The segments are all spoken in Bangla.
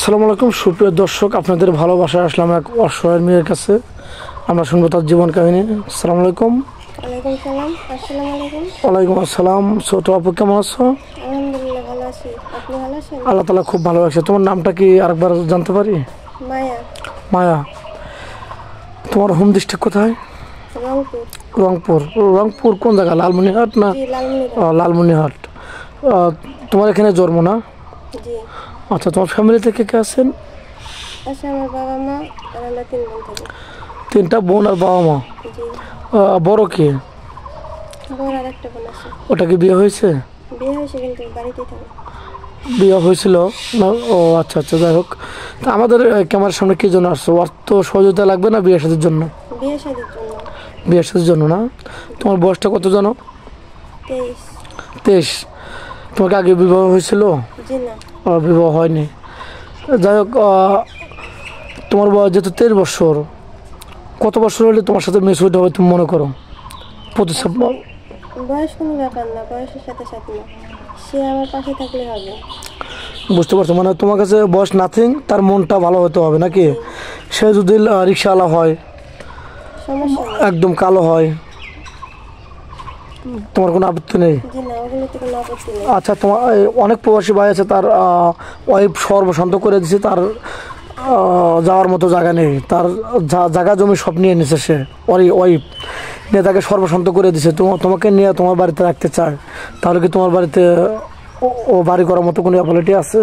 আসসালামু আলাইকুম সুপ্রিয় দর্শক, আপনাদের ভালোবাসায় আসলাম এক অসহায় মেয়ের কাছে। আমরা শুনবো তার জীবন কাহিনী। আসসালামু আলাইকুম। ওয়ালাইকুম সালাম। আসসালামু আলাইকুম। ওয়ালাইকুম আসসালাম। ছোট আপু কেমন আছো? আলহামদুলিল্লাহ ভালো আছি। আপনি ভালো আছেন? আল্লাহ তাআলা খুব ভালো রাখছে। তোমার নামটা কি আরেকবার জানতে পারি? মায়া। মায়া। তোমার হোম ডিস্ট্রিক্ট কোথায়? রংপুর। রংপুর। রংপুর কোন জায়গা? লালমনিরহাট না? জি, লালমনিরহাট। লালমনিরহাট। তোমার এখানে জন্ম না? জি। আচ্ছা, তোমার ফ্যামিলিতে কে কে আছেন? আছে আমার বাবা মা আর আমরা 3 বোন থাকি। 3টা বোন আর বাবা মা। জি। বড় কে? বড় আর একটা বোন আছে। ওটা কি বিয়ে হয়েছে? বিয়ে হয়েছে কিন্তু বাড়িতেই থাকে। বিয়ে হয়েছিল না? ও আচ্ছা আচ্ছা, যাই হোক। তা আমাদের ক্যামেরার সামনে কি জন্য আসছো? অর্থ সহযোগিতা লাগবে না বিয়ে শাদীর জন্য? বিয়ে শাদীর জন্য। বিয়ে শাদীর জন্য না? তোমার বয়সটা কত জানো? 23। 23। তোমাকে আগে বিবাহ হয়েছিল? জি না। বিবাহ হয়নি। যাই হোক, তোমার বয়স যেহেতু 23 বছর, কত বছর হলে তোমার সাথে মিসুইট হবে তুমি মনে করো? বয়স কোনো ব্যাপার না, বয়সের সাথে সাথে না, সে আমার পাশে থাকলে হবে। বুঝতে পারছো? মানে তোমার কাছে বয়স নাথিং, তার মনটা ভালো হতে হবে নাকি? সে যদি রিক্সাওয়ালা হয়, সমস্যা নেই। একদম কালো হয়, তোমার কোনো আপত্তি নেই? জি না, ওগুলোতে কোনো আপত্তি নেই। আচ্ছা, তোমার অনেক প্রবাসী ভাই আছে, তার ওয়াইফ সর্বশান্ত করে দিছে, তার যাওয়ার মতো জায়গা নেই, তার জায়গা জমি সব নিয়ে নিছে সে, ওয়াইফ নিয়ে তাকে সর্বশান্ত করে দিছে, তোমাকে নিয়ে তোমার বাড়িতে রাখতে চায়, তাহলে কি তোমার বাড়িতে ও বাড়ি করার মতো কোনো অ্যাবিলিটি আছে?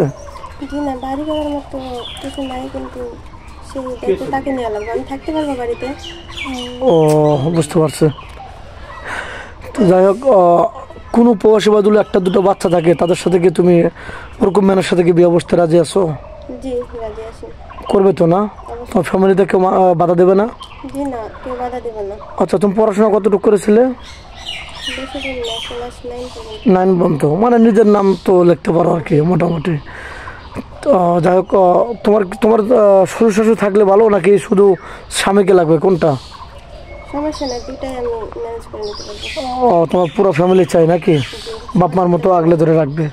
জি না, বাড়ি করার মতো কিছু নাই, কিন্তু সেই দায়িত্ব তাকে নেওয়া লাগবে। আমি থাকতে পারবো বাড়িতে। ও, বুঝতে পারছি। তো যাই হোক, কোনো প্রবাসী বাদুলে 1-2 বাচ্চা থাকে, তাদের সাথে কি তুমি ওরকম ম্যানের সাথে কি বিয়ে বসতে রাজি আছো? জি, রাজি আছি। করবে তো না? তোমার ফ্যামিলিতে কেউ বাধা দেবে না? জি না, কেউ বাধা দেবে না। আচ্ছা, তুমি পড়াশোনা কতটুকু করেছিলে? বেশি দিন না, ক্লাস 9 পর্যন্ত। 9 পর্যন্ত, মানে নিজের নাম তো লিখতে পারো আর কি মোটামুটি। তো যাই হোক, তোমার তোমার শ্বশুর শাশুড়ি থাকলে ভালো নাকি শুধু স্বামীকে লাগবে, কোনটা? সমস্যা নাই, দুটাই আমি ম্যানেজ করে নিতে পারবো। তোমার পুরো ফ্যামিলি চাই নাকি? বাপ মার মতো আগলে ধরে রাখবে?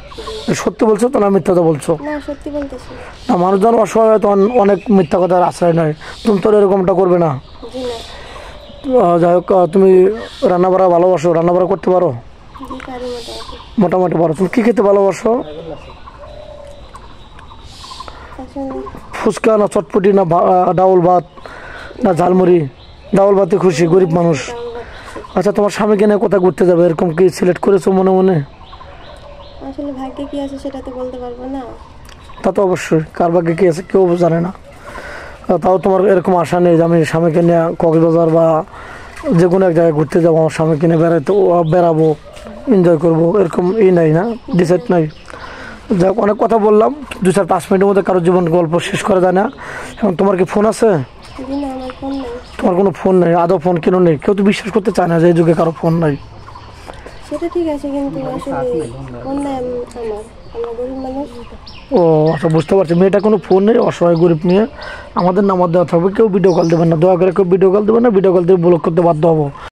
সত্যি বলছো তো না মিথ্যাটা বলছো? না, সত্যি বলতেছি। না, মানুষজন অসহায়, তো অনেক মিথ্যা কথার আশ্রয় নেয়, তুমি তো এরকমটা করবে না। জি না। যাই হোক, তুমি রান্না বাড়া ভালোবাসো? রান্না বাড়া করতে পারো? জি, পারি মোটামুটি। মোটামুটি পারো। তুমি কী খেতে ভালোবাসো? আসলে ফুচকা না চটপটি না ডাউল ভাত না ঝালমুড়ি? ডাউল ভাতে খুশি, গরিব মানুষ। আচ্ছা, তোমার স্বামীকে নিয়ে কোথায় ঘুরতে যাবে এরকম কি সিলেক্ট করেছো মনে মনে? আসলে ভাগ্যে কি আছে সেটা তো বলতে পারবো না। তা তো অবশ্যই, কার ভাগ্যে কী আছে কেউ জানে না। তাও তোমার এরকম আশা নেই যে আমি স্বামীকে নিয়ে কক্সবাজার বা যে কোনো এক জায়গায় ঘুরতে যাবো, আমার স্বামীকে নিয়ে বেড়াবো, এনজয় করবো, এরকম নাই না? ডিসাইড নাই? যাই হোক, অনেক কথা বললাম, 2-4-5 মিনিটের মধ্যে কারোর জীবন গল্প শেষ করা যায় না। এবং তোমার কি ফোন আছে? জি না, আমার ফোন নেই। তোমার কোনো ফোন নেই? আদৌ ফোন কেন নেই? কেউ তো বিশ্বাস করতে চায় না যে এই যুগে কারো ফোন নাই। সেটা ঠিক আছে, কিন্তু আসলে ফোন নেই আমরা গরিব মানুষ। ও আচ্ছা, বুঝতে পারছি। মেয়েটা কোনো ফোন নেই, অসহায় গরিব মেয়ে। আমাদের নাম্বার দেওয়া থাকবে, কেউ ভিডিও কল দেবেন না, দয়া করে কেউ ভিডিও কল দেবেন না, ভিডিও কল দিয়ে ব্লক করতে বাধ্য হবো।